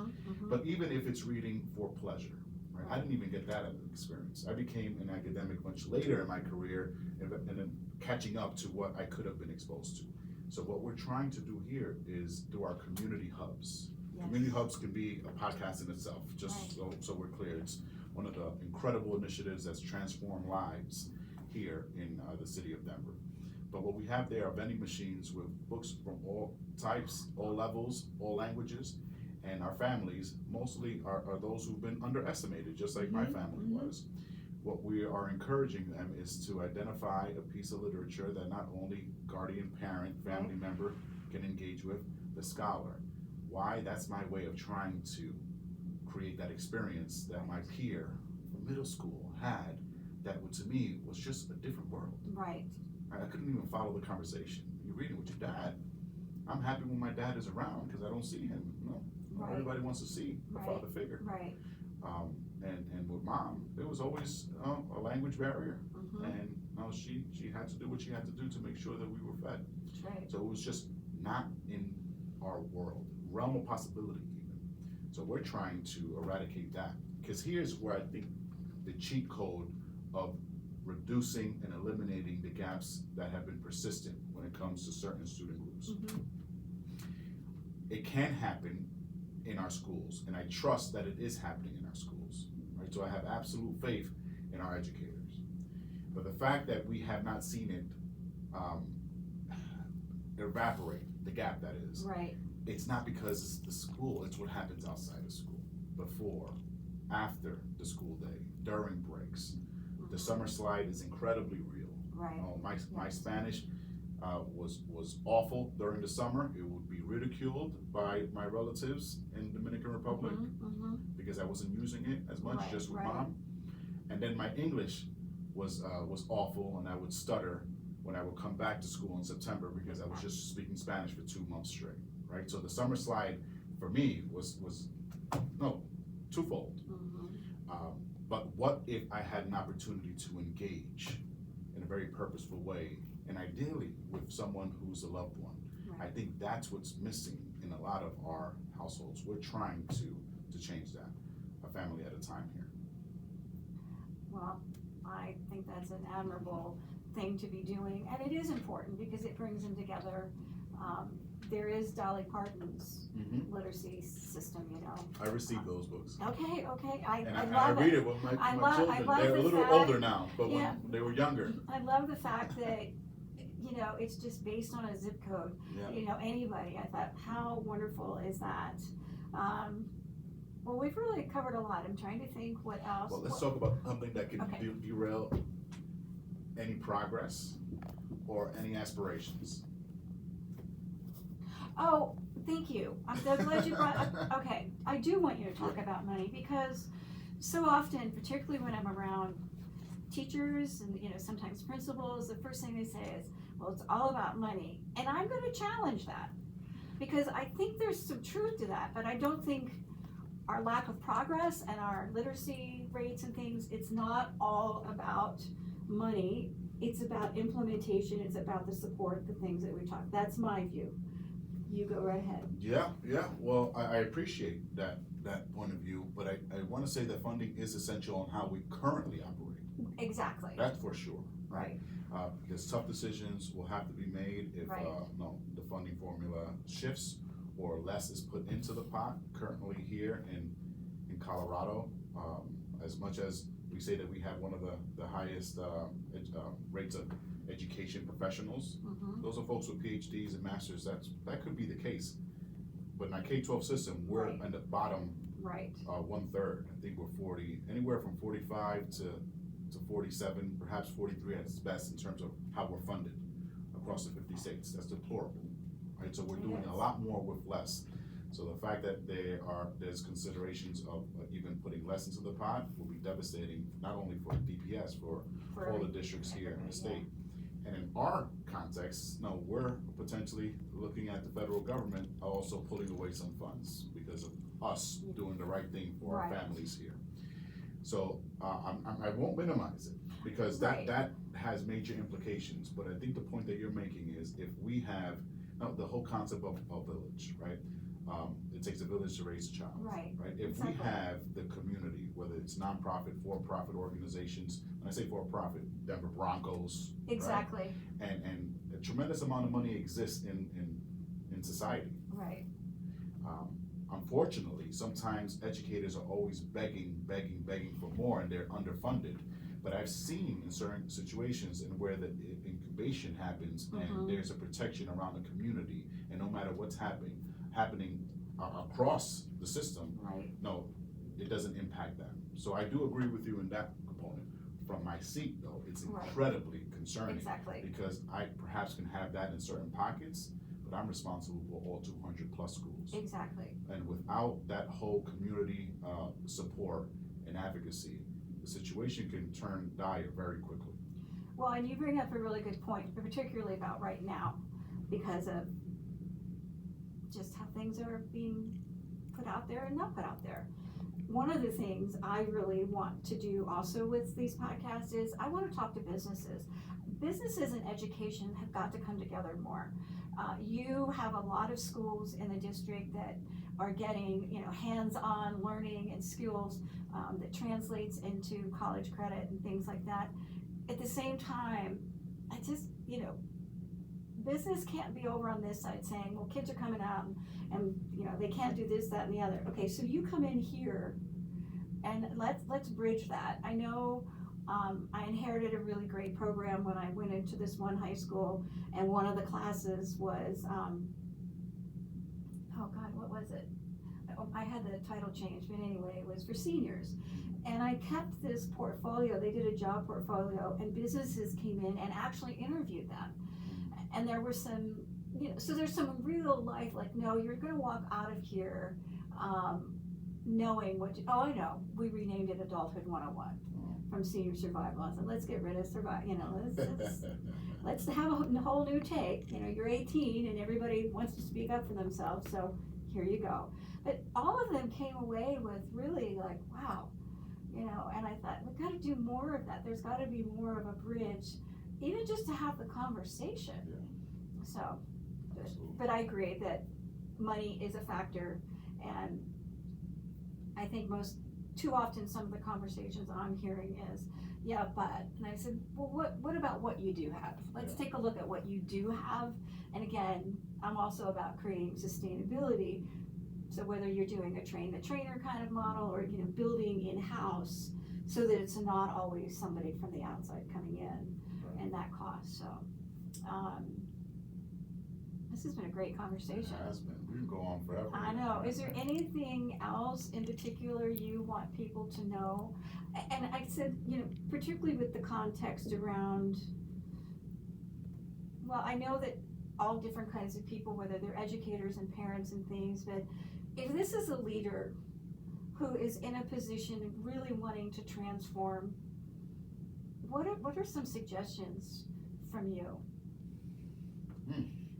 But even if it's reading for pleasure, right? I didn't even get that experience. I became an academic much later in my career, and then catching up to what I could have been exposed to. So what we're trying to do here is through our community hubs. Yes. Community hubs can be a podcast in itself, just Right. so we're clear. It's one of the incredible initiatives that's transformed lives here in the city of Denver. But what we have there are vending machines with books from all types, all levels, all languages, and our families mostly are those who've been underestimated, just like my family was. What we are encouraging them is to identify a piece of literature that not only guardian, parent, family member can engage with, the scholar. Why? That's my way of trying to create that experience that my peer from middle school had, that to me was just a different world. Right. I couldn't even follow the conversation. You're reading with your dad. I'm happy when my dad is around because I don't see him. No, Right. Everybody wants to see the Right. father figure. Right. And with mom, there was always a language barrier, Mm-hmm. and she had to do what she had to do to make sure that we were fed. That's right. So it was just not in our world, realm of possibility even. So we're trying to eradicate that, because here's where I think the cheat code of reducing and eliminating the gaps that have been persistent when it comes to certain student groups. Mm-hmm. It can happen in our schools, and I trust that it is happening in our schools, right? So I have absolute faith in our educators. But the fact that we have not seen it evaporate, the gap that is, Right. it's not because it's the school, it's what happens outside of school, before, after the school day, during breaks. The summer slide is incredibly real. Right. My Spanish was awful during the summer. It would be ridiculed by my relatives in Dominican Republic Mm-hmm. because I wasn't using it as much, Right, just with right. mom. And then my English was awful, and I would stutter when I would come back to school in September because I was just speaking Spanish for 2 months straight, right? So the summer slide for me was twofold. Mm-hmm. But what if I had an opportunity to engage in a very purposeful way, and ideally with someone who's a loved one? Right. I think that's what's missing in a lot of our households. We're trying to change that, a family at a time here. Well, I think that's an admirable thing to be doing, and it is important because it brings them together. There is Dolly Parton's literacy system, you know. I received those books. Okay, I And love I read it. it with my I children. love They're a the little fact- older now, but Yeah. when they were younger. I love the fact that, you know, it's just based on a zip code. Yeah. You know, anybody. I thought, how wonderful is that? Well, we've really covered a lot. I'm trying to think what else. Well, let's talk about something that can Okay. derail any progress or any aspirations. Oh, thank you. I'm so glad you brought up. Okay, I do want you to talk about money because so often, particularly when I'm around teachers and, you know, sometimes principals, the first thing they say is, well, it's all about money. And I'm going to challenge that because I think there's some truth to that, but I don't think our lack of progress and our literacy rates and things, it's not all about money. It's about implementation. It's about the support, the things that we talk. That's my view. You go right ahead. Yeah. Well, I appreciate that point of view, but I want to say that funding is essential on how we currently operate. Exactly. That's for sure. Right. Because tough decisions will have to be made if Right. the funding formula shifts or less is put into the pot. Currently here in Colorado, as much as we say that we have one of the highest rates of education professionals, Mm-hmm. those are folks with PhDs and masters. That could be the case, but in our K12 system, we're Right. in the bottom Right. 1/3. I think we're 40, anywhere from 45 to 47, perhaps 43 at its best in terms of how we're funded across the 50 states. That's deplorable, right? So we're It doing is. a lot more with less. So the fact that there's considerations of even putting less into the pot will be devastating, not only for DPS, for all the districts here in the state. And in our context, no, we're potentially looking at the federal government also pulling away some funds because of us doing the right thing for our Right. families here. So I won't minimize it because Right. that has major implications. But I think the point that you're making is if we have the whole concept of a village, right? It takes a village to raise a child. Right. Right? If Exactly. we have the community, whether it's nonprofit, for-profit organizations, when I say for-profit, Denver Broncos, Exactly. right? And a tremendous amount of money exists in society. Right. Unfortunately, sometimes educators are always begging for more, and they're underfunded. But I've seen in certain situations and where the incubation happens, and there's a protection around the community, and no matter what's happening across the system, Right. no, it doesn't impact them. So I do agree with you in that component. From my seat, though, it's Right. incredibly concerning. Exactly. Because I perhaps can have that in certain pockets, but I'm responsible for all 200 plus schools. Exactly. And without that whole community support and advocacy, the situation can turn dire very quickly. Well, and you bring up a really good point, particularly about right now, because of just how things are being put out there and not put out there. One of the things I really want to do also with these podcasts is I want to talk to businesses. Businesses and education have got to come together more. You have a lot of schools in the district that are getting, hands-on learning and skills that translates into college credit and things like that. At the same time, I just, business can't be over on this side saying, well, kids are coming out and they can't do this, that, and the other. Okay, so you come in here and let's bridge that. I know I inherited a really great program when I went into this one high school, and one of the classes was, what was it? I had the title changed, but anyway, it was for seniors. And I kept this portfolio, they did a job portfolio, and businesses came in and actually interviewed them. And there were some, so there's some real life, like, no, you're gonna walk out of here knowing I know, we renamed it Adulthood 101 from Senior Survival. I said, let's get rid of let's have a whole new take. You're 18 and everybody wants to speak up for themselves, so here you go. But all of them came away with really like, wow, and I thought, we've got to do more of that. There's got to be more of a bridge, even just to have the conversation. Yeah. So, Absolutely. but I agree that money is a factor, and I think too often some of the conversations I'm hearing is, yeah, but, and I said, well, what about what you do have? Let's take a look at what you do have. And again, I'm also about creating sustainability. So whether you're doing a train the trainer kind of model, or building in-house, so that it's not always somebody from the outside coming in, Right. and that cost. So this has been a great conversation. It has been. We can go on forever. I know. Is there anything else in particular you want people to know? And I said, particularly with the context around, well, I know that all different kinds of people, whether they're educators and parents and things, but if this is a leader who is in a position of really wanting to transform, what are some suggestions from you?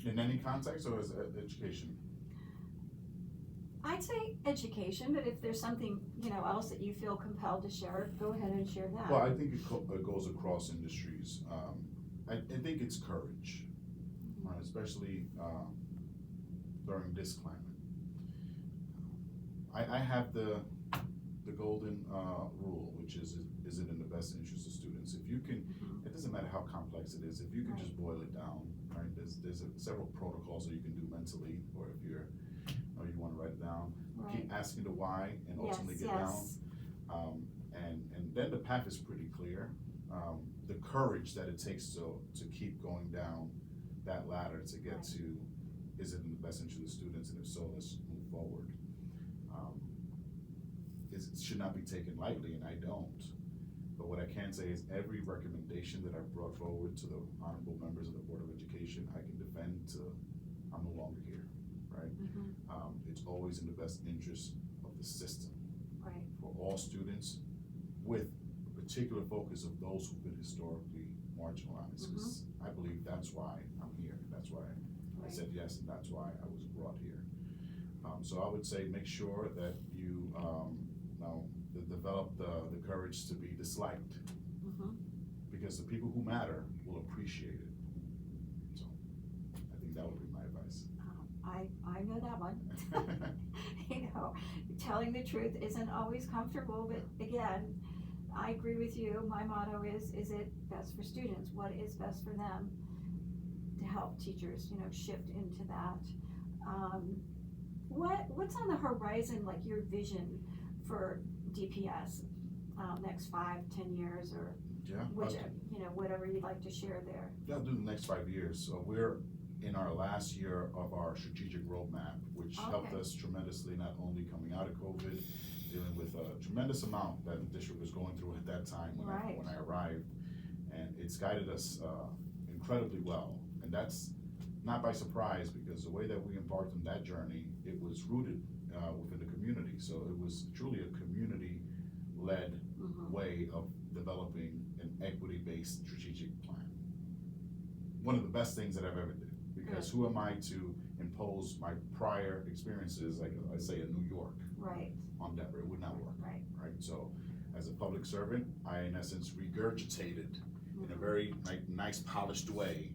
In any context, or is it education? I'd say education, but if there's something, else that you feel compelled to share, go ahead and share that. Well, I think it goes across industries. I think it's courage, right? Especially during this climate. I have the golden rule, which is it in the best interest of students? If you can, it doesn't matter how complex it is, if you can just boil it down, right? There's several protocols that you can do mentally, or if you want to write it down. Right. Keep asking the why and ultimately get down. And then the path is pretty clear. The courage that it takes to keep going down that ladder to get to, is it in the best interest of the students, and if so, let's move forward. It should not be taken lightly, and I don't. But what I can say is every recommendation that I've brought forward to the honorable members of the Board of Education, I can defend to I'm no longer here, right? It's always in the best interest of the system, Right. for all students, with a particular focus of those who've been historically marginalized. Because I believe that's why I'm here. That's why I said yes, and that's why I was brought here. So I would say make sure that you develop the courage to be disliked, because the people who matter will appreciate it. So I think that would be my advice. I I know that one. You know, telling the truth isn't always comfortable, but again, I agree with you. My motto is it best for students? What is best for them? To help teachers, you know, shift into that. What's on the horizon, like your vision for DPS, next 5-10 years, or Yeah. which, you know, whatever you'd like to share there. Yeah, I'll do the next 5 years. So we're in our last year of our strategic roadmap, which helped us tremendously, not only coming out of COVID, dealing with a tremendous amount that the district was going through at that time when I arrived, and it's guided us incredibly well. And that's not by surprise, because the way that we embarked on that journey, it was rooted within the community. So it was truly a community-led way of developing an equity-based strategic plan. One of the best things that I've ever did, because who am I to impose my prior experiences, like I say, in New York, on Denver? It would not work, right? So as a public servant, I in essence regurgitated in a very nice polished way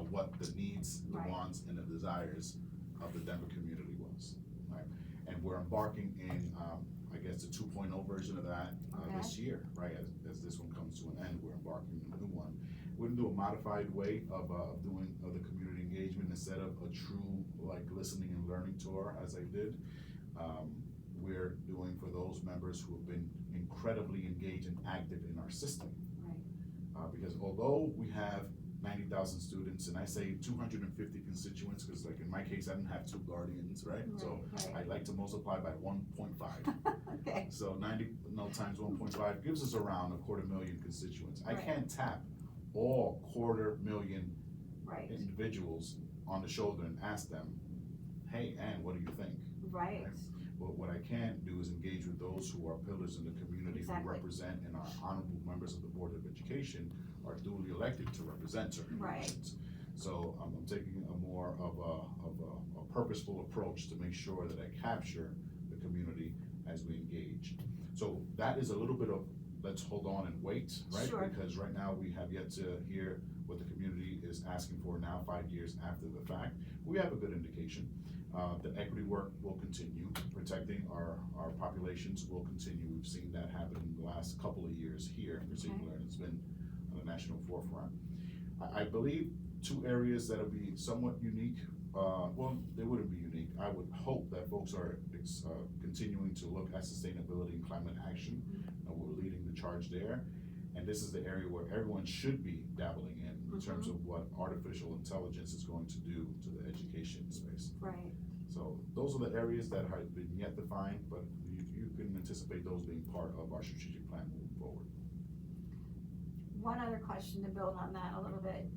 what the needs, the wants, and the desires of the Denver community was, right? And we're embarking in I guess the 2.0 version of that this year, right? As this one comes to an end, we're embarking on a new one. We're gonna do a modified way of doing the community engagement instead of a true like listening and learning tour as I did. We're doing for those members who have been incredibly engaged and active in our system. Because although we have 90,000 students, and I say 250 constituents, because like in my case, I didn't have 2 guardians, right? So I like to multiply by 1.5. So 90 times 1.5 gives us around 250,000 constituents. I can't tap all 250,000 individuals on the shoulder and ask them, hey, Ann, what do you think? But what I can do is engage with those who are pillars in the community who represent, and are honorable members of the Board of Education, are duly elected to represent certain regions. So I'm taking a more of a purposeful approach to make sure that I capture the community as we engage. So that is a little bit of let's hold on and wait, right? Because right now we have yet to hear what the community is asking for now, 5 years after the fact. We have a good indication. The equity work will continue. Protecting our populations will continue. We've seen that happen in the last couple of years here in particular, and it's been on the national forefront. I believe 2 areas that'll be somewhat unique. Well, they wouldn't be unique. I would hope that folks are continuing to look at sustainability and climate action. We're leading the charge there. And this is the area where everyone should be dabbling in terms of what artificial intelligence is going to do to the education space. So those are the areas that have been yet defined, but you can anticipate those being part of our strategic plan moving forward. One other question to build on that a little bit.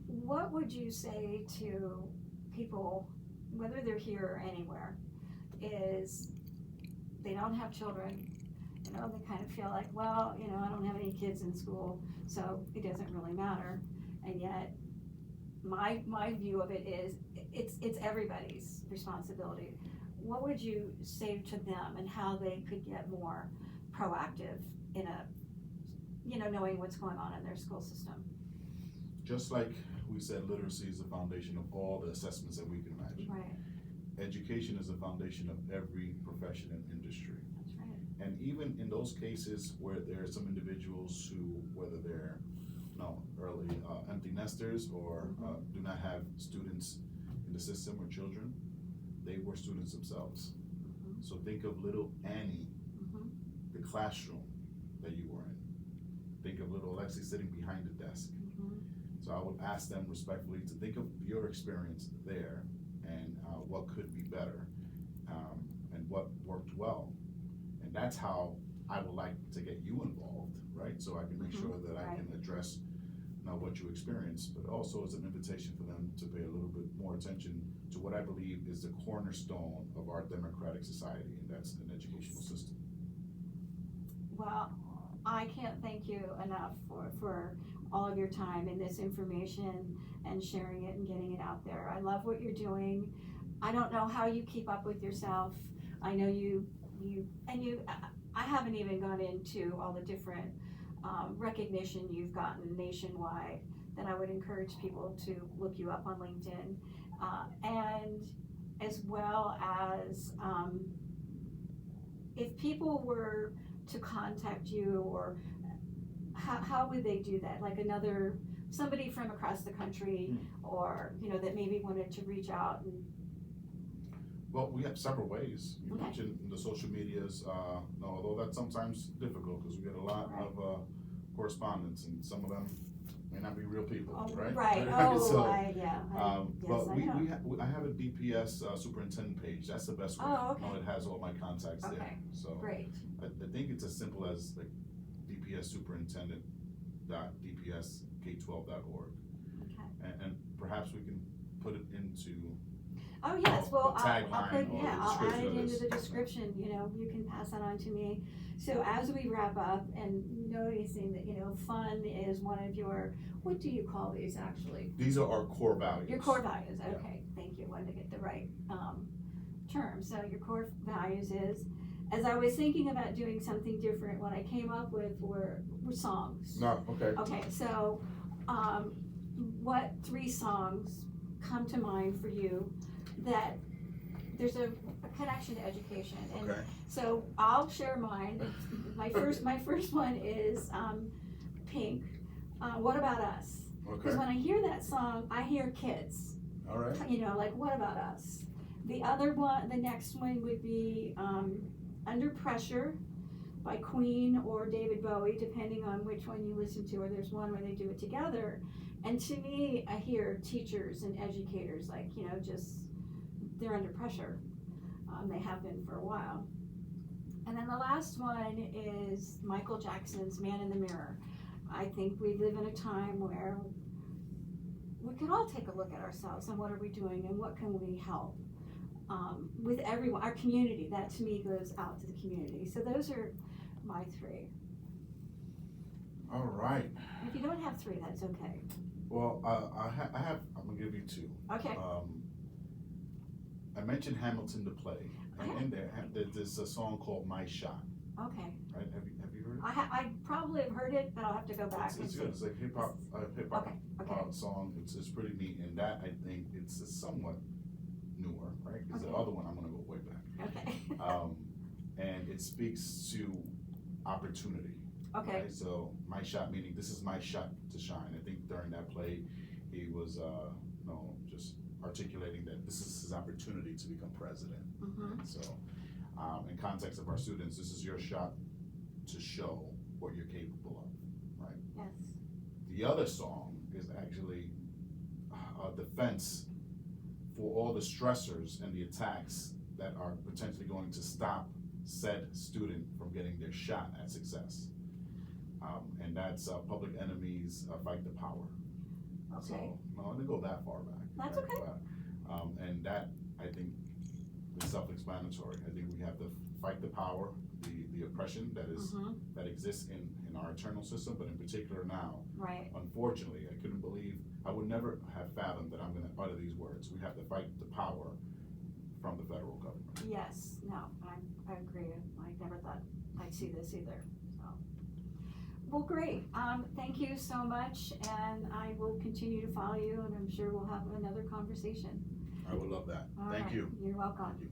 What would you say to people, whether they're here or anywhere, is they don't have children, you know, they kind of feel like, well, you know, I don't have any kids in school, so it doesn't really matter. And yet, my view of it is, it's everybody's responsibility. What would you say to them, and how they could get more proactive in knowing what's going on in their school system? Just like we said, literacy is the foundation of all the assessments that we can imagine. Education is the foundation of every profession and industry. And even in those cases where there are some individuals who, whether they're early empty nesters or do not have students in the system or children, they were students themselves. So think of little Annie, the classroom that you were in. Think of little Alexi sitting behind the desk. So I would ask them respectfully to think of your experience there, and what could be better, and what worked well. And that's how I would like to get you involved, right? So I can make sure that I can address what you experienced, but also as an invitation for them to pay a little bit more attention to what I believe is the cornerstone of our democratic society, and that's an educational system. Well, I can't thank you enough for all of your time and this information and sharing it and getting it out there. I love what you're doing. I don't know how you keep up with yourself. I know I haven't even gone into all the different recognition you've gotten nationwide that I would encourage people to look you up on LinkedIn, and as well as if people were to contact you, or how would they do that? Like somebody from across the country, or that maybe wanted to reach out and. Well, we have several ways. You Okay. mentioned the social medias, although that's sometimes difficult because we get a lot of correspondence, and some of them may not be real people, right? Right. So, Yes, but I have a DPS superintendent page. That's the best way. Oh, okay. It has all my contacts there. Okay. So Great. I think it's as simple as like dpssuperintendent.dpsk12.org, Okay. and perhaps we can put it into. Oh, yes, well, the I'll tagline or the I'll add description it of into this. the description, you can pass that on to me. So as we wrap up, and noticing that, fun is one of your, what do you call these actually? These are our core values. Your core values, Yeah. okay, thank you, wanted to get the right, term. So your core values is, as I was thinking about doing something different, what I came up with were songs. No, okay. Okay, so, what 3 songs come to mind for you that there's a connection to education? And Okay. so I'll share mine. My first one is Pink. What About Us? Because Okay. when I hear that song, I hear kids. All right. Like, what about us? The next one would be Under Pressure by Queen or David Bowie, depending on which one you listen to, or there's one where they do it together. And to me, I hear teachers and educators, like, just, they're under pressure. They have been for a while. And then the last one is Michael Jackson's Man in the Mirror. I think we live in a time where we could all take a look at ourselves and what are we doing and what can we help with everyone, our community. That to me goes out to the community. So those are my 3. All right. If you don't have 3, that's okay. Well, I'm gonna give you 2. Okay. I mentioned Hamilton the play, and in there's a song called My Shot. Okay. Right? Have you heard it? I probably have heard it, but I'll have to go back. It's and good. It's like hip hop Okay. song. It's pretty neat, and that I think it's somewhat newer, right? Because the Okay. other one I'm gonna go way back. Okay. And it speaks to opportunity. Okay. Right? So my shot, meaning this is my shot to shine. I think during that play, he was just articulating that this is his opportunity to become president. Mm-hmm. So, in context of our students, this is your shot to show what you're capable of, right? Yes. The other song is actually a defense for all the stressors and the attacks that are potentially going to stop said student from getting their shot at success. And that's Public Enemy's Fight the Power. Okay. So, no, I didn't go that far back. That's right? okay. But, and that, I think, is self-explanatory. I think we have to fight the power, the oppression that is Mm-hmm. that exists in our internal system, but in particular now, Right. unfortunately, I would never have fathomed that I'm gonna utter these words. We have to fight the power from the federal government. Yes. No, I agree. I never thought I'd see this either. So, well, great. Thank you so much, and I will continue to follow you, and I'm sure we'll have another conversation. I would love that. All Thank right. you. You're welcome. Thank you.